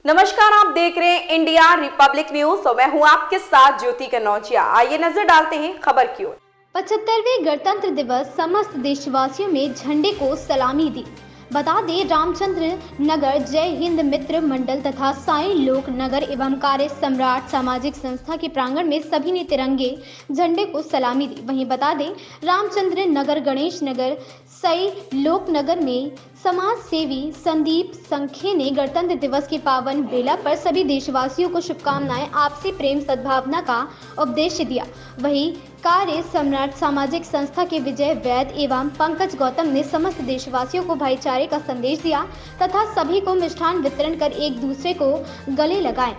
नमस्कार, आप देख रहे हैं इंडिया रिपब्लिक न्यूज और मैं हूं आपके साथ ज्योति कनौजिया। आइए नजर डालते हैं खबर की ओर। 75वें गणतंत्र दिवस समस्त देशवासियों में झंडे को सलामी दी। बता दें, रामचंद्र नगर जय हिंद मित्र मंडल तथा साईं लोक नगर एवं कार्य सम्राट सामाजिक संस्था के प्रांगण में सभी ने तिरंगे झंडे को सलामी दी। वहीं बता दें, रामचंद्र नगर, गणेश नगर, साईं लोक नगर में समाज सेवी संदीप संखे ने गणतंत्र दिवस के पावन बेला पर सभी देशवासियों को शुभकामनाएं, आपसी प्रेम सद्भावना का उपदेश दिया। वहीं कार्य सम्राट सामाजिक संस्था के विजय वैद एवं पंकज गौतम ने समस्त देशवासियों को भाईचारे का संदेश दिया तथा सभी को मिष्ठान वितरण कर एक दूसरे को गले लगाए।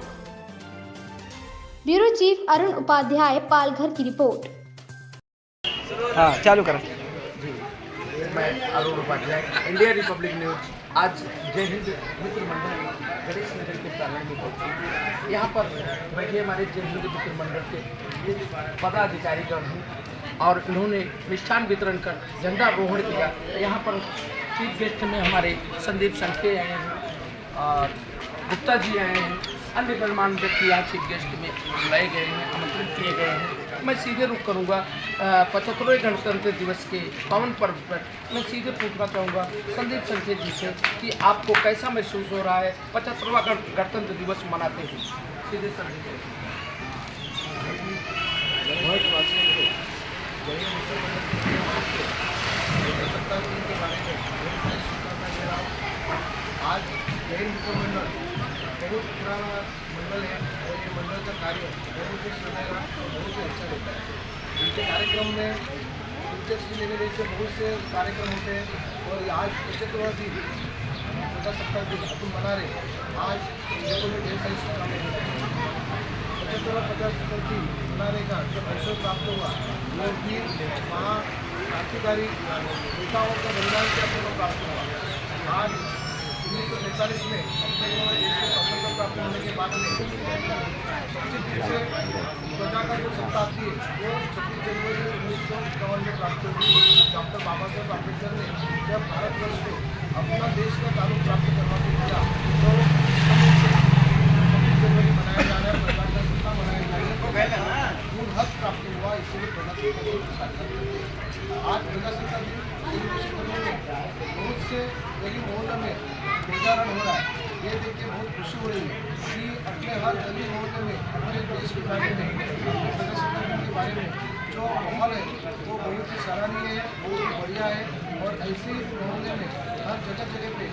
ब्यूरो चीफ अरुण उपाध्याय, पालघर की रिपोर्ट। हाँ, चालू करें। मैं Arun Upadhyay, India Republic news. आज जय हिंद मित्र मंडल गणेश नगर के प्रांगण में पहुंची। यहाँ पर बैठे हमारे जय हिंद मित्र मंडल के पदाधिकारीगण हैं और उन्होंने मिष्ठान वितरण कर झंडारोहण किया। यहाँ पर चीफ गेस्ट में हमारे संदीप संखे आए हैं और गुप्ता जी आए हैं, अन्य गणमान्य व्यक्ति यहाँ चीफ गेस्ट में बुलाए गए हैं, आमंत्रित किए गए हैं। मैं सीधे रुख करूँगा 75वें गणतंत्र दिवस के पावन पर्व पर मैं सीधे पूछना चाहूँगा संदीप संखे जी से कि आपको कैसा महसूस हो रहा है 75वां गणतंत्र दिवस मनाते हुए। सीधे संदीप आज जय हिंद मित्र मंडल बहुत पुराना मंडल है और ये मंडल का कार्य बहुत ही सुनहरा, बहुत ही अच्छा रहता है। इनके कार्यक्रम में दिलचस्पी लेने जैसे बहुत से कार्यक्रम होते हैं और आज 75वां दिन प्रजासत्ताक दिवस अपन मना रहे। आज जयपुर में ढेर सारी शुभकामनाएं देते हैं। 75वां प्रजासत्ताक दिन मनाने का जो अवसर प्राप्त हुआ वो भी वहाँ क्रांतिकारी नेताओं का बलिदान से अपने को प्राप्त हुआ। आज 1947 में अपने देश को स्वतंत्रता प्राप्त होने के बाद में 25 दिन से प्रजा का जो सत्ता थी वो 26 जनवरी 1951 में प्राप्त हुई। डॉक्टर बाबा साहेब अम्बेडकर ने जब भारतवर्ष को अपना देश का कानून प्राप्त करवा के दिया तो 26 जनवरी मनाया जा रहा है, प्रजा का सत्ता मनाया जा रहा है, पूर्ण हक प्राप्त हुआ। इसीलिए प्रजासत्ताक दिन आज प्रजासत्ताक दिन बहुत से गली मोहल्ला में गुजारण हो रहा है। ये देख के बहुत खुशी हो रही है कि अपने हर गली मोहल्ले में अपने देश के बारे में, अपने प्रजासत्ताक दिन के बारे में जो माहौल है वो बहुत ही सराहनीय है, बहुत ही बढ़िया है। और ऐसे मोहल्ले में हर जगह पे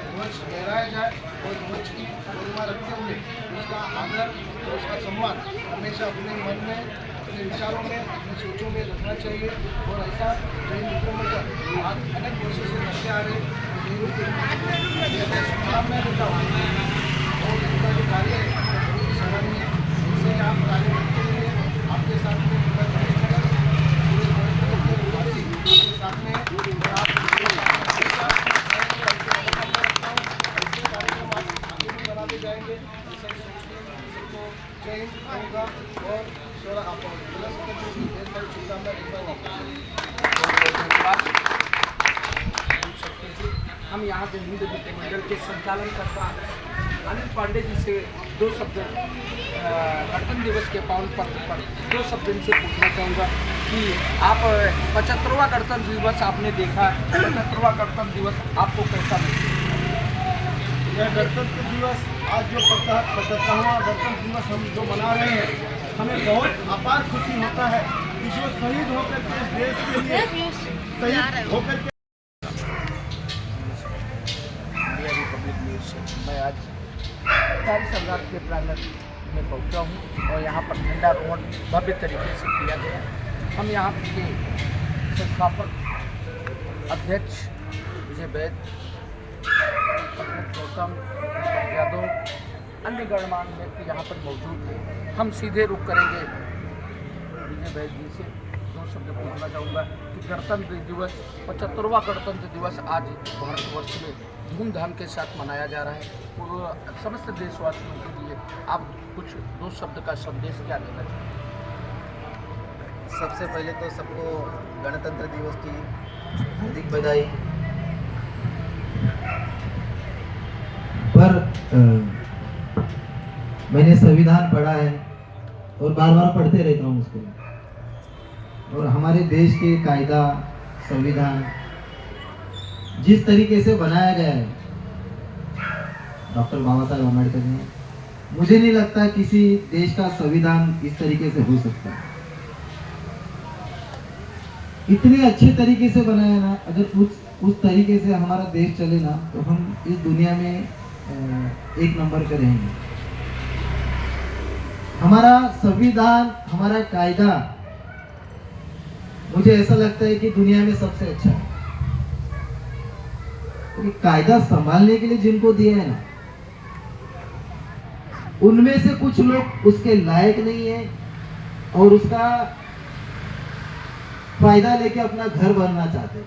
ध्वज लहराया जाए और ध्वज की गरिमा रखते हुए उसका आदर और उसका सम्मान हमेशा अपने मन में, अपने विचारों में, अपने सोचों में रखना चाहिए। और ऐसा जय हिंद मित्र मंडल आज अनेक वर्षों से करते आ रहे शुभकामनाएं देता हूँ और इनका जो कार्य है बहुत ही सराहनीय है। इससे आप कार्य करते हुए आपके साथ में आपके साथ में और आप ऐसे कार्यक्रम आप आगे भी बनाते जाएंगे। ऐसा ही सोच के सबको जय हिंद कहूँगा और आप ढेर सारी शुभकामनाएं देता हूँ। हम यहाँ जय हिंद मित्र मंडल के संचालनकर्ता अनिल पांडे जी से दो शब्द गणतंत्र दिवस के पावन पर्व पर दो शब्द इनसे पूछना चाहूँगा कि आप 75वां गणतंत्र दिवस आपने देखा, 75वां गणतंत्र दिवस आपको कैसा लगा? यह गणतंत्र दिवस आज जो 75वां गणतंत्र दिवस हम जो मना रहे हैं, हमें बहुत अपार खुशी होता है कि जो शहीद होकर के देश के लिए शहीद होकर के मैं आज कार्य सम्राट के प्रांगण में पहुंचा हूं और यहाँ पर झंडारोहण भव्य तरीके से किया गया। हम यहाँ के संस्थापक अध्यक्ष विजय वैद, गौतम यादव, अन्य गणमान्य व्यक्ति यहाँ पर मौजूद हैं। हम सीधे रुख करेंगे विजय वैद जी से। दो शब्द पूछना चाहूँगा कि गणतंत्र दिवस 75वां गणतंत्र दिवस आज भारतवर्ष में धूमधाम के साथ मनाया जा रहा है और समस्त देशवासियों के लिए आप कुछ दो शब्द का संदेश क्या देना चाहेंगे? सबसे पहले तो सबको गणतंत्र दिवस की हार्दिक बधाई। पर मैंने संविधान पढ़ा है और बार बार पढ़ते रहता हूँ उसको। और हमारे देश के कायदा संविधान जिस तरीके से बनाया गया है डॉक्टर बाबा साहेब अम्बेडकर ने, मुझे नहीं लगता किसी देश का संविधान इस तरीके से हो सकता है। इतने अच्छे तरीके से बनाया ना, अगर उस तरीके से हमारा देश चले ना तो हम इस दुनिया में एक नंबर पे रहेंगे। हमारा संविधान, हमारा कायदा, मुझे ऐसा लगता है कि दुनिया में सबसे अच्छा है। तो कायदा संभालने के लिए जिनको दिया है ना, उनमें से कुछ लोग उसके लायक नहीं है और उसका फायदा लेके अपना घर बनना चाहते हैं।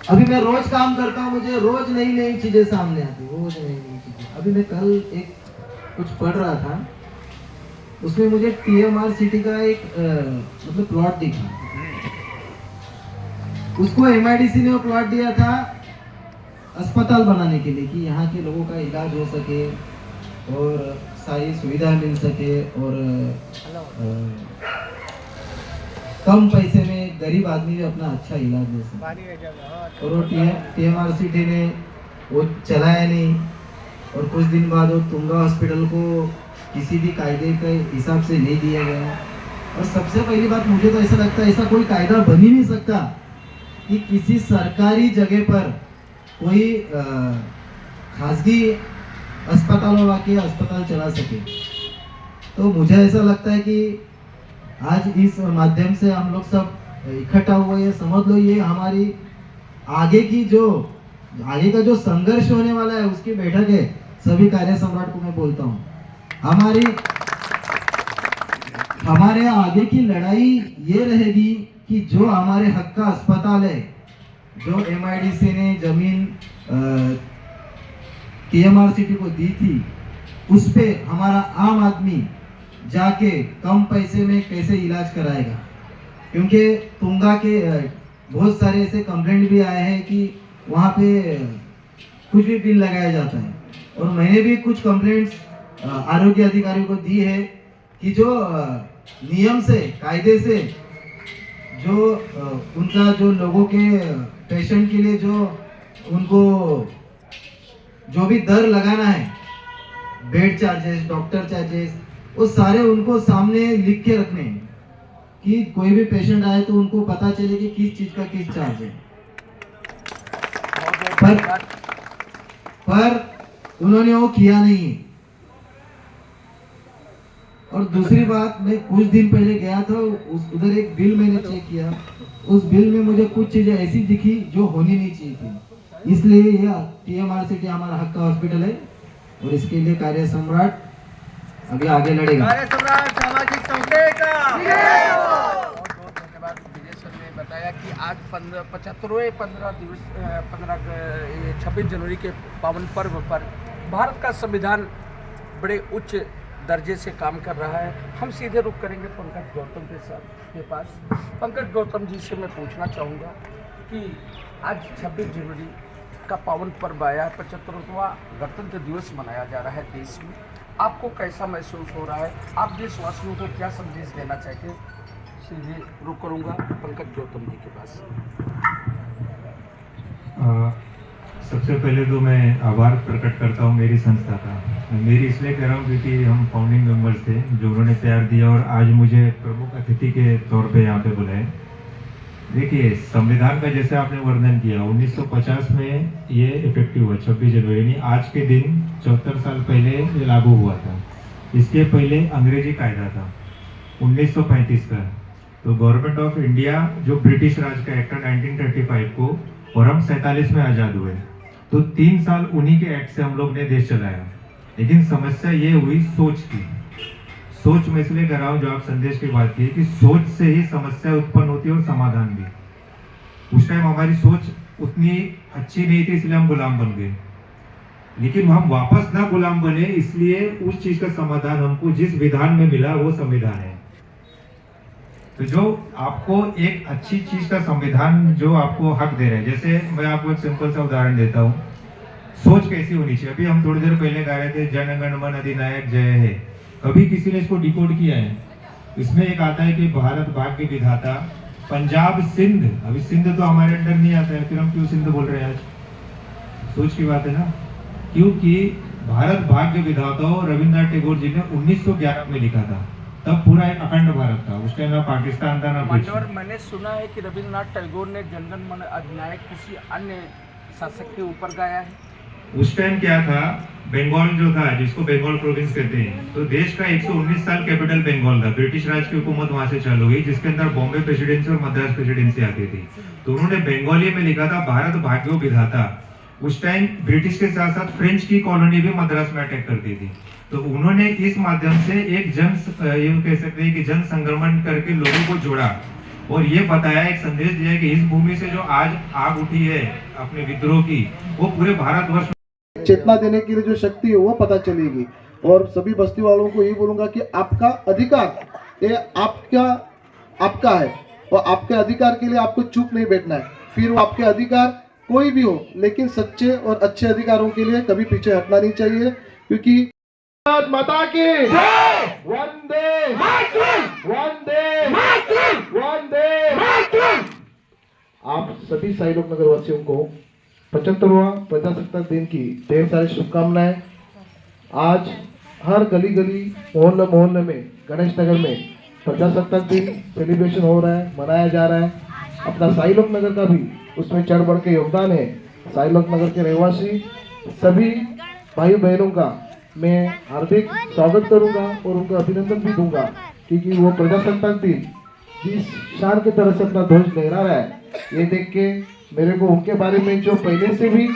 अभी मैं रोज काम करता हूँ, मुझे रोज नई नई चीजें सामने आती, रोज नई नई चीजें। अभी मैं कल एक कुछ पढ़ रहा था, उसमें मुझे TMR सिटी का एक मतलब प्लॉट दिखा। उसको MIDC ने वो प्लॉट दिया था अस्पताल बनाने के लिए, कि यहाँ के लोगों का इलाज हो सके और सारी सुविधा मिल सके और कम पैसे में गरीब आदमी भी अपना अच्छा इलाज ले सके। और वो TMR सिटी ने वो चलाया नहीं और कुछ दिन बाद वो तुंगा हॉस्पिटल को किसी भी कायदे के हिसाब से नहीं दिया गया। और सबसे पहली बात, मुझे तो ऐसा लगता है ऐसा कोई कायदा बन ही नहीं सकता कि किसी सरकारी जगह पर कोई खासगी अस्पतालों के अस्पताल चला सके। तो मुझे ऐसा लगता है कि आज इस माध्यम से हम लोग सब इकट्ठा हुए हैं, समझ लो ये हमारी आगे का जो संघर्ष होने वाला है उसकी बैठक है। सभी कार्य सम्राट को मैं बोलता हूँ, हमारे आगे की लड़ाई ये रहेगी कि जो हमारे हक का अस्पताल है, जो MIDC ने जमीन TMR सिटी को दी थी, उस पे हमारा आम आदमी जाके कम पैसे में कैसे इलाज कराएगा। क्योंकि तुंगा के बहुत सारे ऐसे कंप्लेंट भी आए हैं कि वहाँ पे कुछ भी बिल लगाया जाता है। और मैंने भी कुछ कंप्लेंट्स आरोग्य अधिकारियों को दी है कि जो नियम से, कायदे से जो उनका जो लोगों के पेशेंट के लिए जो उनको जो भी दर लगाना है, बेड चार्जेस, डॉक्टर चार्जेस, वो सारे उनको सामने लिख के रखने हैं कि कोई भी पेशेंट आए तो उनको पता चले कि किस चीज का किस चार्ज है। पर उन्होंने वो किया नहीं। और दूसरी बात, मैं कुछ दिन पहले गया था, उधर एक बिल मैंने चेक किया, उस बिल में मुझे कुछ चीजें ऐसी दिखी जो होनी नहीं चाहिए थी। इसलिए यह TMR सिटी हमारा हक का हॉस्पिटल है और इसके लिए कार्य सम्राट अभी आगे लड़ेगा। कार्य सम्राट सामाजिक संस्था का बहुत बहुत धन्यवाद। विजय सर ने बताया कि आज 26 जनवरी के पावन पर्व पर भारत का संविधान बड़े उच्च दर्जे से काम कर रहा है। हम सीधे रुख करेंगे पंकज गौतम के पास। पंकज गौतम जी से मैं पूछना चाहूँगा कि आज 26 जनवरी का पावन पर्व आया है, 75वां गणतंत्र दिवस मनाया जा रहा है देश में। आपको कैसा महसूस हो रहा है? आप देशवासियों को क्या संदेश देना चाहते हैं? सीधे रुख करूँगा पंकज गौतम जी के पास। सबसे पहले तो मैं आभार प्रकट करता हूँ मेरी संस्था का। मेरी इसलिए कह रहा हूँ क्योंकि हम फाउंडिंग मेंबर्स थे जो उन्होंने प्यार दिया और आज मुझे प्रमुख अतिथि के तौर पे यहाँ पे बुलाए। देखिए, संविधान का जैसे आपने वर्णन किया, 1950 में ये इफेक्टिव हुआ, 26 जनवरी यानी आज के दिन 74 साल पहले ये लागू हुआ था। इसके पहले अंग्रेजी कायदा था 1935 का। तो गवर्नमेंट ऑफ इंडिया जो ब्रिटिश राज का एक्ट 1935 को, और हम 47 में आज़ाद हुए, तो 3 साल उन्हीं के एक्ट से हम लोग ने देश चलाया। लेकिन समस्या ये हुई सोच की। सोच में इसलिए कर रहा हूँ, जो आप संदेश की बात की, कि सोच से ही समस्या उत्पन्न होती है और समाधान भी। उस टाइम हमारी सोच उतनी अच्छी नहीं थी, इसलिए हम गुलाम बन गए। लेकिन हम वापस ना गुलाम बने, इसलिए उस चीज का समाधान हमको जिस विधान में मिला वो संविधान है। तो जो आपको एक अच्छी चीज का संविधान जो आपको हक दे रहे हैं, जैसे मैं आपको एक सिंपल सा उदाहरण देता हूँ। सोच कैसी होनी चाहिए। अभी हम थोड़ी देर पहले गा रहे थे जन गण मन अधिनायक जय है, कभी किसी ने इसको डिकोड किया है? इसमें एक आता है कि भारत भाग्य विधाता, पंजाब सिंध, अभी सिंध तो हमारे अंडर नहीं आता है, फिर हम क्यों सिंध बोल रहे हैं आज? सोच की बात है ना, क्योंकि भारत भाग्य विधाता रविंद्रनाथ टैगोर जी ने 1911 में लिखा था, तब पूरा एक अखंड भारत था, उस टाइम ना पाकिस्तान था ना कुछ। मंडोर, मैंने सुना है कि रविंद्रनाथ टैगोर ने जनगण मन अधिनायक किसी अन्य शासक के ऊपर गाया है। उस टाइम क्या था, बंगाल जो था, जिसको बंगाल प्रोविंस कहते हैं, तो देश का 119 साल कैपिटल बंगाल था, ब्रिटिश राज की हुकूमत वहां से चालू हुई, जिसके अंदर बॉम्बे प्रेसिडेंसी और मद्रास प्रेसिडेंसी आती थी। तो उन्होंने बंगाली में लिखा था भारत भाग्यो विधाता। उस टाइम ब्रिटिश के साथ साथ फ्रेंच की कॉलोनी भी मद्रास में अटैक करती थी, तो उन्होंने इस माध्यम से एक ये कह सकते हैं कि जन संक्रमण करके लोगों को जोड़ा और ये बताया, एक संदेश दिया कि इस भूमि से जो आज आग उठी है अपने विद्रोह की, वो पूरे भारतवर्ष चेतना देने के लिए जो शक्ति है वो पता चलेगी। और सभी बस्ती वालों को यही बोलूंगा कि आपका अधिकार ये आपका है और आपके अधिकार के लिए आपको चुप नहीं बैठना है। फिर वो आपके अधिकार कोई भी हो, लेकिन सच्चे और अच्छे अधिकारों के लिए कभी पीछे हटना नहीं चाहिए, क्योंकि भारत माता की वंदे वंदे वंदे। आप सभी साई लोक नगर वासियों को 75वां प्रजासत्ताक दिन की ढेर सारी शुभकामनाएं। आज हर गली गली मोहल्ले मोहल्ले में गणेश नगर में प्रजासत्ताक दिन सेलिब्रेशन हो रहा है, मनाया जा रहा है। अपना साई लोक नगर का भी उसमें चढ़ बढ़ के योगदान है। साई लोक नगर के रहवासी सभी भाई बहनों का मैं हार्दिक स्वागत करूंगा और उनको अभिनंदन भी दूंगा, क्योंकि वो प्रजासत्ताक दिन जिस शान की तरह से अपना ध्वज लहरा रहा है, ये देख के मेरे को उनके बारे में जो पहले से भी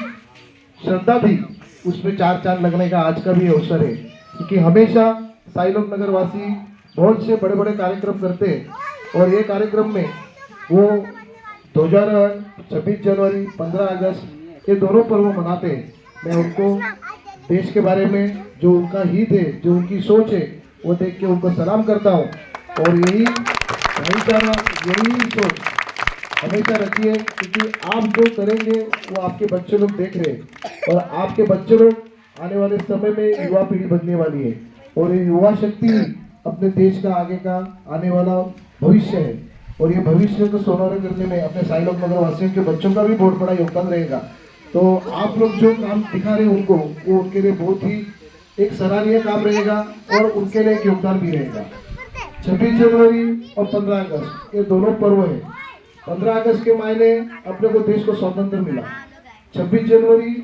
श्रद्धा थी उसमें चार चांद लगने का आज का भी अवसर है। क्योंकि हमेशा साई लोक नगर वासी बहुत से बड़े बड़े कार्यक्रम करते हैं और ये कार्यक्रम में वो 2008, 26 जनवरी, 15 अगस्त ये दोनों पर्व मनाते हैं। मैं उनको देश के बारे में जो उनका हित है, जो उनकी सोच है, वो देख के उनको सलाम करता हूँ। और यही भाईचारा, यही सोच हमेशा रखिए, क्योंकि आप जो करेंगे वो आपके बच्चे लोग देख रहे हैं और आपके बच्चे लोग आने वाले समय में युवा पीढ़ी बनने वाली है और ये युवा शक्ति अपने देश का आगे का आने वाला भविष्य है। और ये भविष्य को सोनारा करने में अपने साई लोक नगर वासियों के बच्चों का भी बहुत बड़ा योगदान रहेगा। तो आप लोग जो काम दिखा रहे हैं उनको, वो उनके लिए बहुत ही एक सराहनीय काम रहेगा और उनके लिए एक योगदान भी रहेगा। 26 जनवरी और 15 अगस्त ये दोनों पर्व है। 15 अगस्त के मायने अपने को देश को स्वतंत्र मिला, 26 जनवरी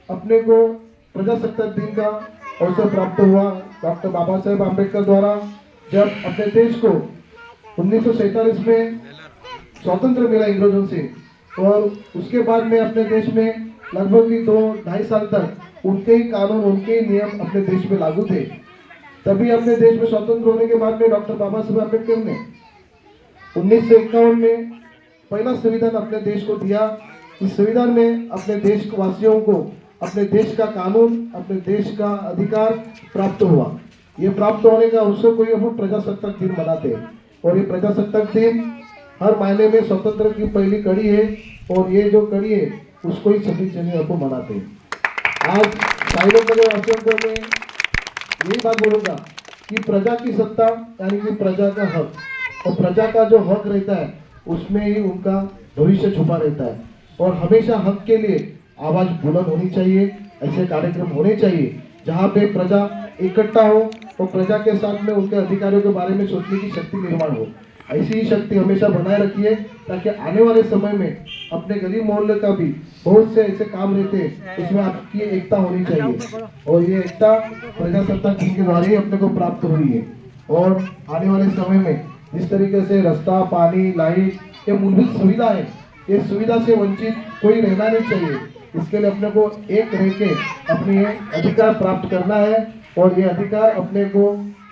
अपने को प्रजासत्ताक दिन का अवसर प्राप्त हुआ डॉक्टर बाबा साहेब आम्बेडकर द्वारा, जब अपने देश को 1947 में स्वतंत्र मिला अंग्रेजों से। और उसके बाद में अपने देश में लगभग 2-2.5 साल तक उनके ही कानून, उनके ही नियम अपने देश में लागू थे। तभी अपने देश में स्वतंत्र होने के बाद में डॉक्टर बाबा साहेब आम्बेडकर ने 1951 में पहला संविधान अपने देश को दिया। इस संविधान में अपने देश वासियों को अपने देश का कानून, अपने देश का अधिकार प्राप्त हुआ। ये प्राप्त होने का अवसर को हम प्रजासत्ताक दिन मनाते हैं और ये प्रजासत्ताक दिन हर मायने में स्वतंत्र की पहली कड़ी है और ये जो कड़ी है उसको ही 26 जनवरी को मनाते हैं। आज साई लोक नगर वासियों को मैं यही बात बोलूँगा कि प्रजा की सत्ता यानी कि प्रजा का हक, और प्रजा का जो हक रहता है उसमें ही उनका भविष्य छुपा रहता है। और हमेशा हक के लिए आवाज़ बुलंद होनी चाहिए। ऐसे कार्यक्रम होने चाहिए जहाँ पे प्रजा इकट्ठा हो और प्रजा के साथ में उनके अधिकारियों के बारे में सोचने की शक्ति निर्माण हो। ऐसी ही शक्ति हमेशा बनाए रखिए, ताकि आने वाले समय में अपने गली मोहल्ले का भी बहुत से ऐसे काम रहते हैं, इसमें आपकी एकता होनी चाहिए। और ये एकता प्रजासत्ताक दिन के द्वारा ही अपने को प्राप्त हुई है। और आने वाले समय में जिस तरीके से रास्ता, पानी, लाइट, ये मूलभूत सुविधा है, ये सुविधा से वंचित कोई रहना नहीं चाहिए। इसके लिए अपने को एक रह के अपने अधिकार प्राप्त करना है और ये अधिकार अपने को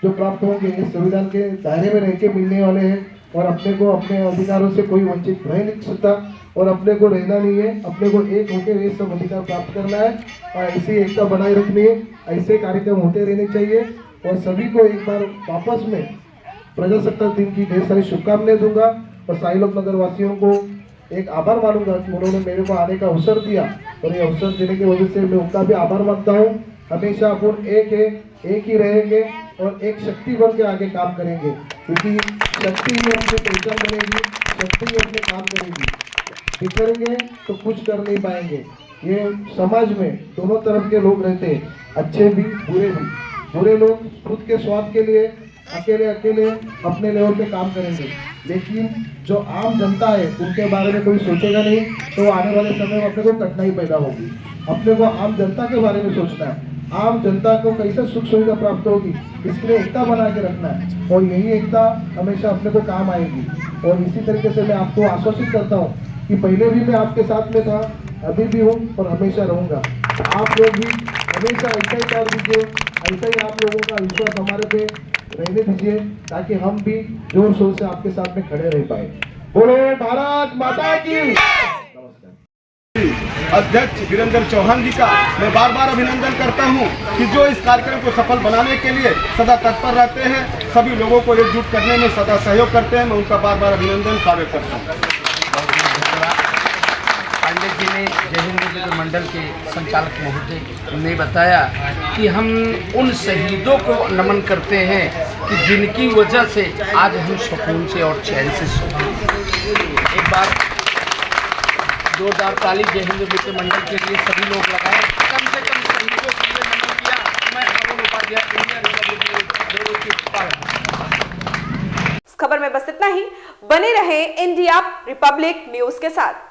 जो प्राप्त होंगे इस संविधान के दायरे में रह के मिलने वाले हैं। और अपने को अपने अधिकारों से कोई वंचित रह नहीं सकता और अपने को रहना नहीं है, अपने को एक होकर ये सब अधिकार प्राप्त करना है और ऐसी एकता बनाए रखनी है। ऐसे कार्यक्रम होते रहने चाहिए और सभी को एक बार वापस में प्रजासत्ताक दिन की ढेर सारी शुभकामनाएं दूंगा और साई लोक नगर वासियों को एक आभार मानूंगा कि उन्होंने मेरे को आने का अवसर दिया और ये अवसर देने की वजह से मैं उनका भी आभार मानता हूँ। हमेशा अपन एक है, एक ही रहेंगे और एक शक्ति बन के आगे काम करेंगे, क्योंकि शक्ति ही अपनी पहचान बनेगी, शक्ति ही अपने काम करेगी। बिखरेंगे तो कुछ कर नहीं पाएंगे। ये समाज में दोनों तरफ के लोग रहते हैं, अच्छे भी बुरे भी। बुरे लोग खुद के स्वार्थ के लिए अकेले अपने लेवल पे काम करेंगे, लेकिन जो आम जनता है उनके बारे में कोई सोचेगा नहीं, तो आने वाले समय में अपने को कठिनाई पैदा होगी। अपने को आम जनता के बारे में सोचना है, आम जनता को कैसे सुख सुविधा प्राप्त होगी, इसके लिए एकता बना के रखना है और यही एकता हमेशा अपने को काम आएगी। और इसी तरीके से मैं आपको आश्वासित करता हूँ कि पहले भी मैं आपके साथ में था, अभी भी हूँ और हमेशा रहूँगा। आप लोग भी हमेशा ऐसा ही प्यार दीजिए, ऐसा ही आप लोगों का विश्वास हमारे पे रहने दीजिए, ताकि हम भी जोर शोर से आपके साथ में खड़े रह पाए। बोलो भारत माता की। अध्यक्ष वीरेंद्र चौहान जी का मैं बार बार अभिनंदन करता हूं कि जो इस कार्यक्रम को सफल बनाने के लिए सदा तत्पर रहते हैं, सभी लोगों को एकजुट करने में सदा सहयोग करते हैं। मैं उनका बार बार अभिनंदन स्वागत करता हूं। पांडे जी ने जय हिंद मित्र मंडल के संचालक महोदय ने बताया कि हम उन शहीदों को नमन करते हैं कि जिनकी वजह से आज हम सुकून से और चैन से सोते हैं। एक बार जोरदार ताली जय हिंद मित्र मंडल के लिए सभी लोग लगाए। कम से कम शहीदों के लिए नमन किया। मैं Arun Upadhyay, India Republic news. इस खबर में बस इतना ही। बने रहे इंडिया रिपब्लिक न्यूज के साथ।